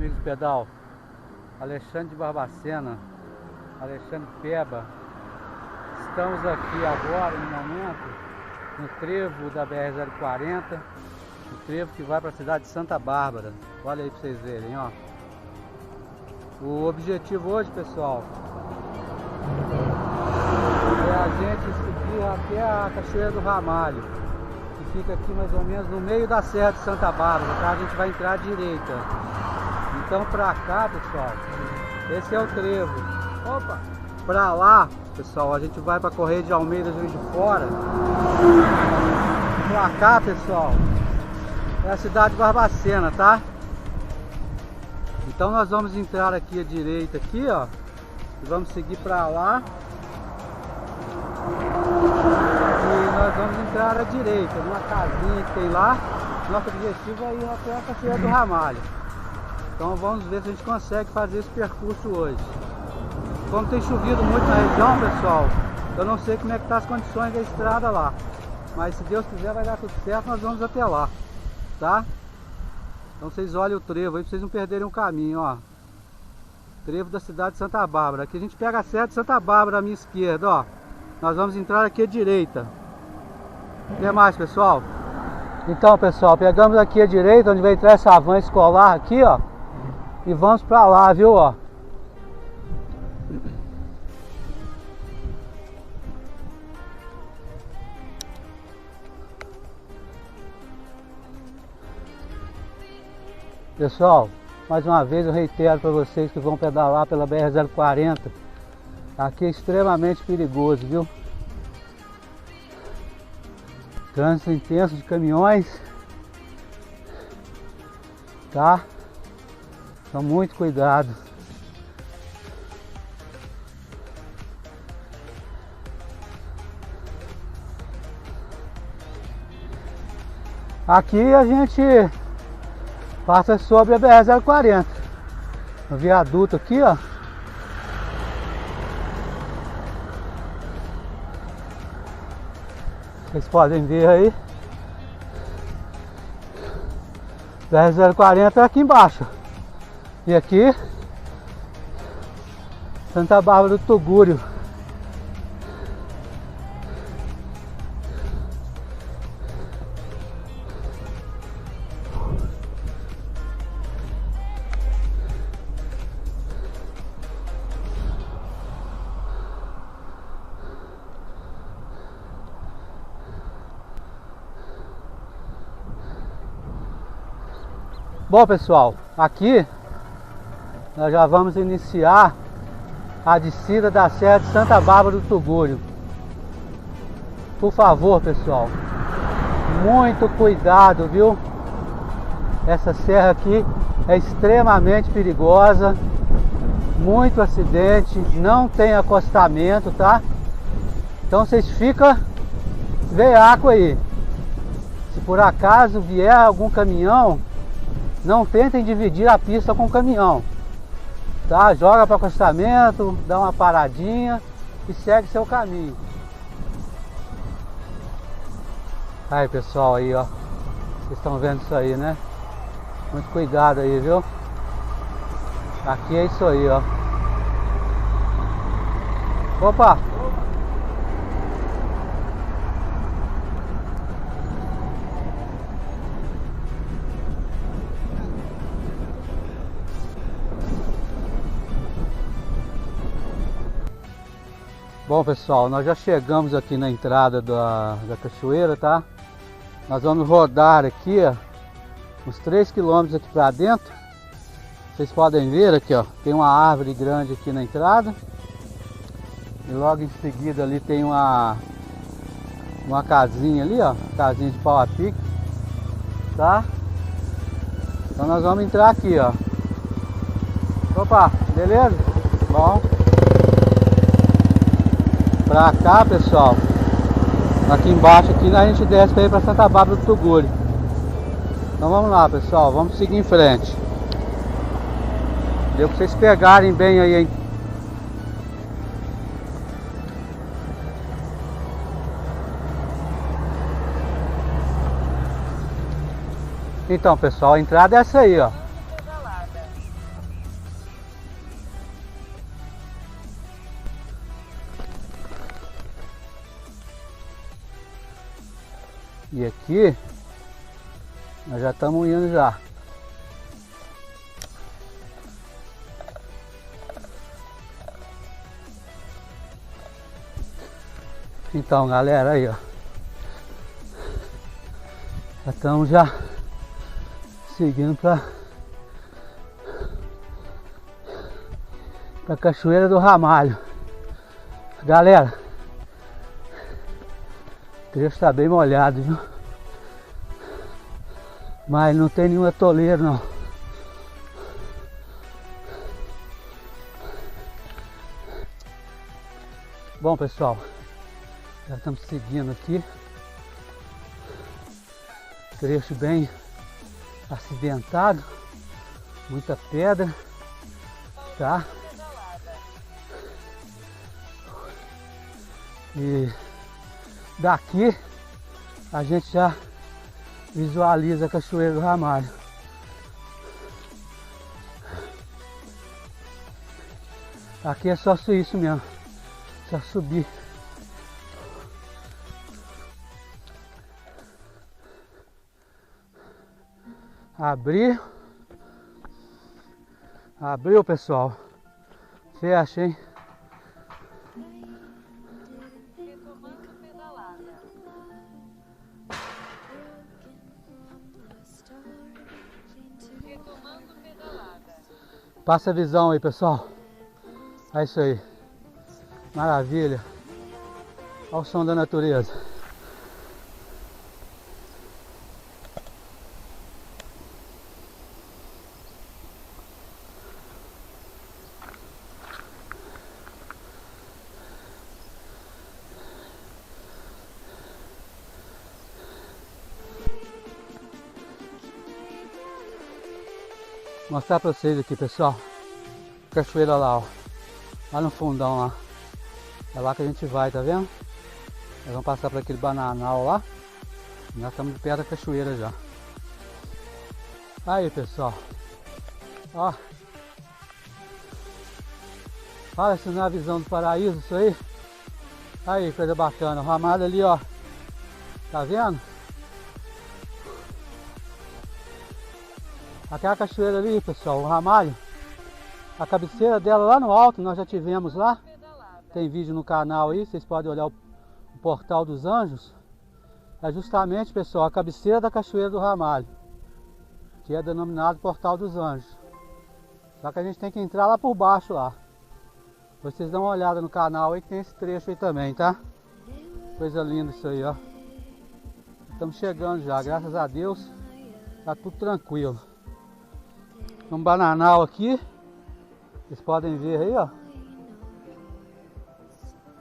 amigos do pedal, Alexandre de Barbacena, Alexandre Peba. Estamos aqui agora, no momento, no trevo da BR-040, o trevo que vai para a cidade de Santa Bárbara. Olha aí para vocês verem, ó. O objetivo hoje, pessoal, é a gente subir até a Cachoeira do Ramalho, que fica aqui mais ou menos no meio da Serra de Santa Bárbara, tá? A gente vai entrar à direita. Então pra cá, pessoal, esse é o trevo. Opa! Pra lá, pessoal, a gente vai pra Correia de Almeida, Juiz de Fora. Pra cá, pessoal, é a cidade de Barbacena, tá? Então nós vamos entrar aqui à direita, aqui, ó, e vamos seguir pra lá. E nós vamos entrar à direita, numa casinha que tem lá. Nosso objetivo é ir até a Cachoeira do Ramalho. Então vamos ver se a gente consegue fazer esse percurso hoje. Como tem chovido muito na região, pessoal, eu não sei como é que estão as condições da estrada lá. Mas se Deus quiser vai dar tudo certo, nós vamos até lá, tá? Então vocês olhem o trevo aí pra vocês não perderem o caminho, ó. Trevo da cidade de Santa Bárbara. Aqui a gente pega a Serra de Santa Bárbara à minha esquerda, ó. Nós vamos entrar aqui à direita. O que mais, pessoal? Então, pessoal, pegamos aqui à direita, onde vai entrar essa van escolar aqui, ó. E vamos pra lá, viu, ó. Pessoal, mais uma vez eu reitero para vocês que vão pedalar pela BR-040. Aqui é extremamente perigoso, viu? Trânsito intenso de caminhões, tá? Então muito cuidado. Aqui a gente passa sobre a BR-040, no viaduto aqui, ó. Vocês podem ver aí, BR-040 é aqui embaixo. E aqui, Santa Bárbara do Tugúrio. Bom, pessoal, aqui nós já vamos iniciar a descida da Serra de Santa Bárbara do Tugúrio. Por favor, pessoal, muito cuidado, viu? Essa serra aqui é extremamente perigosa, muito acidente, não tem acostamento, tá? Então vocês ficam veaco aí. Se por acaso vier algum caminhão, não tentem dividir a pista com o caminhão, tá? Joga para acostamento, dá uma paradinha e segue seu caminho. Aí, pessoal, aí, ó, vocês estão vendo isso aí, né? Muito cuidado aí, viu? Aqui é isso aí, ó. Opa! Bom, pessoal, nós já chegamos aqui na entrada da cachoeira, tá? Nós vamos rodar aqui, ó, uns 3 km aqui pra dentro. Vocês podem ver aqui, ó, tem uma árvore grande aqui na entrada. E logo em seguida ali tem uma casinha ali, ó, casinha de pau a pique, tá? Então nós vamos entrar aqui, ó. Opa, beleza? Bom. Pra cá, pessoal, aqui embaixo aqui a gente desce para ir para Santa Bárbara do Tugúrio. Então vamos lá, pessoal, vamos seguir em frente. Deu para vocês pegarem bem aí, hein? Então, pessoal, a entrada é essa aí, ó. E aqui nós já estamos indo já. Então, galera, aí ó, já estamos já seguindo para a Cachoeira do Ramalho. Galera, o trecho está bem molhado, viu? Mas não tem nenhum atoleiro não. Bom, pessoal, já estamos seguindo aqui. Trecho bem acidentado, muita pedra, tá? E daqui a gente já visualiza a Cachoeira do Ramalho. Aqui é só isso mesmo, só subir. Abriu, pessoal. Fecha, hein? Passa a visão aí, pessoal. É isso aí. Maravilha. Olha o som da natureza. Vou mostrar pra vocês aqui, pessoal. Cachoeira lá, ó. Lá no fundão lá. É lá que a gente vai, tá vendo? Nós vamos passar por aquele bananal lá. E nós estamos perto da cachoeira já. Aí, pessoal. Ó. Olha se não é a visão do paraíso, isso aí. Aí, coisa bacana. O ramalho ali, ó. Tá vendo? Aquela cachoeira ali, pessoal, o Ramalho, a cabeceira dela lá no alto, nós já tivemos lá. Tem vídeo no canal aí, vocês podem olhar o Portal dos Anjos. É justamente, pessoal, a cabeceira da Cachoeira do Ramalho, que é denominado Portal dos Anjos. Só que a gente tem que entrar lá por baixo lá. Vocês dão uma olhada no canal aí que tem esse trecho aí também, tá? Coisa linda isso aí, ó. Estamos chegando já, graças a Deus, tá tudo tranquilo. Um bananal aqui, vocês podem ver aí, ó.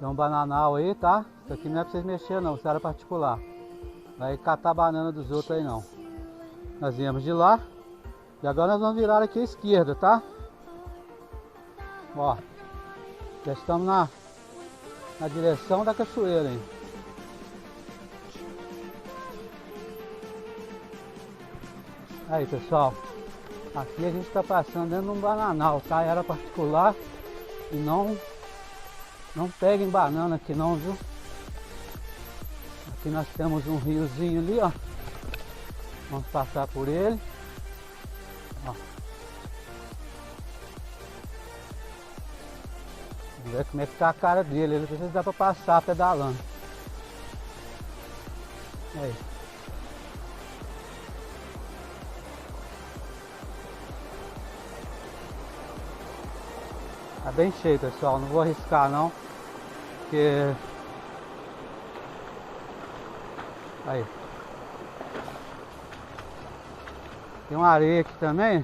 Tem um bananal aí, tá? Isso aqui não é pra vocês mexerem não, isso era particular. Vai catar banana dos outros aí não. Nós viemos de lá. E agora nós vamos virar aqui à esquerda, tá? Ó. Já estamos na direção da cachoeira, hein? Aí, pessoal. Aqui a gente está passando dentro de um bananal, tá? Era particular e não peguem banana aqui não, viu? Aqui nós temos um riozinho ali, ó. Vamos passar por ele. Ó. Vamos ver como é que tá a cara dele. Ele não precisa dar para passar pedalando. Aí. Tá bem cheio, pessoal, não vou arriscar não, porque... Aí. Tem uma areia aqui também.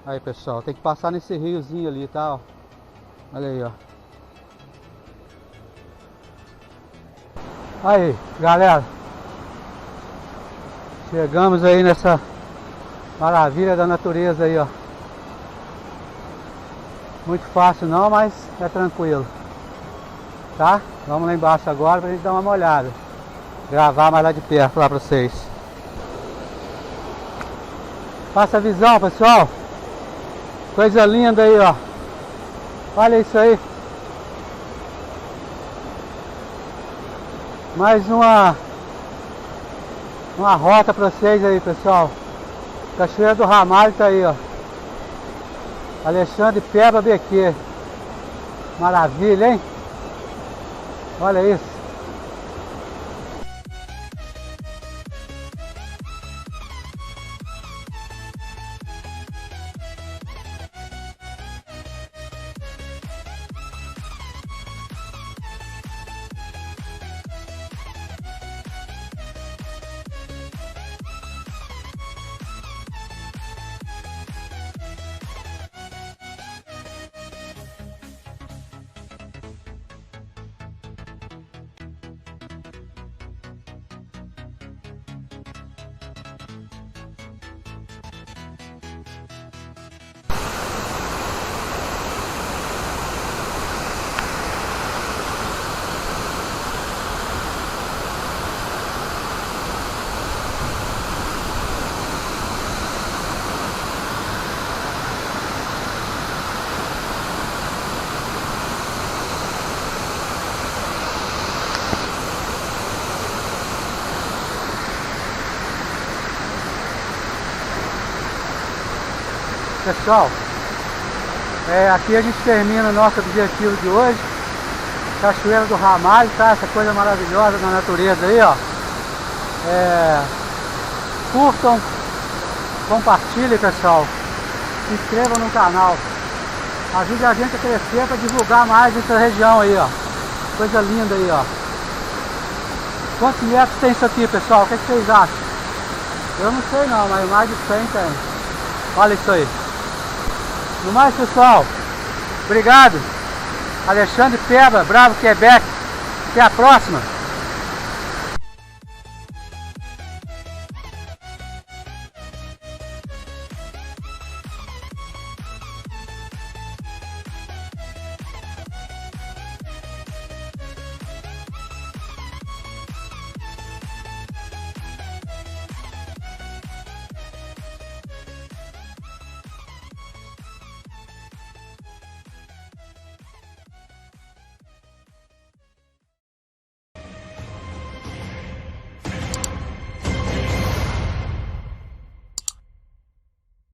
Aí, pessoal, tem que passar nesse riozinho ali, tá? Ó. Olha aí, ó. Aí, galera. Chegamos aí nessa maravilha da natureza aí, ó. Muito fácil não, mas é tranquilo. Tá? Vamos lá embaixo agora pra gente dar uma olhada. Gravar mais lá de perto lá pra vocês. Passa a visão, pessoal. Coisa linda aí, ó. Olha isso aí. Mais uma rota para vocês aí, pessoal. Cachoeira do Ramalho tá aí, ó. Alexandre Peba BQ. Maravilha, hein? Olha isso. Pessoal, aqui a gente termina o nosso objetivo de hoje. Cachoeira do Ramalho, tá? Essa coisa maravilhosa da natureza aí, ó. Curtam, compartilhem, pessoal. Se inscrevam no canal. Ajude a gente a crescer para divulgar mais essa região aí, ó. Coisa linda aí, ó. Quantos metros tem isso aqui, pessoal? O que vocês acham? Eu não sei não, mas mais de 100 tem. Olha isso aí. No mais, pessoal, obrigado. Alexandre Peba, Bravo, Quebec. Até a próxima.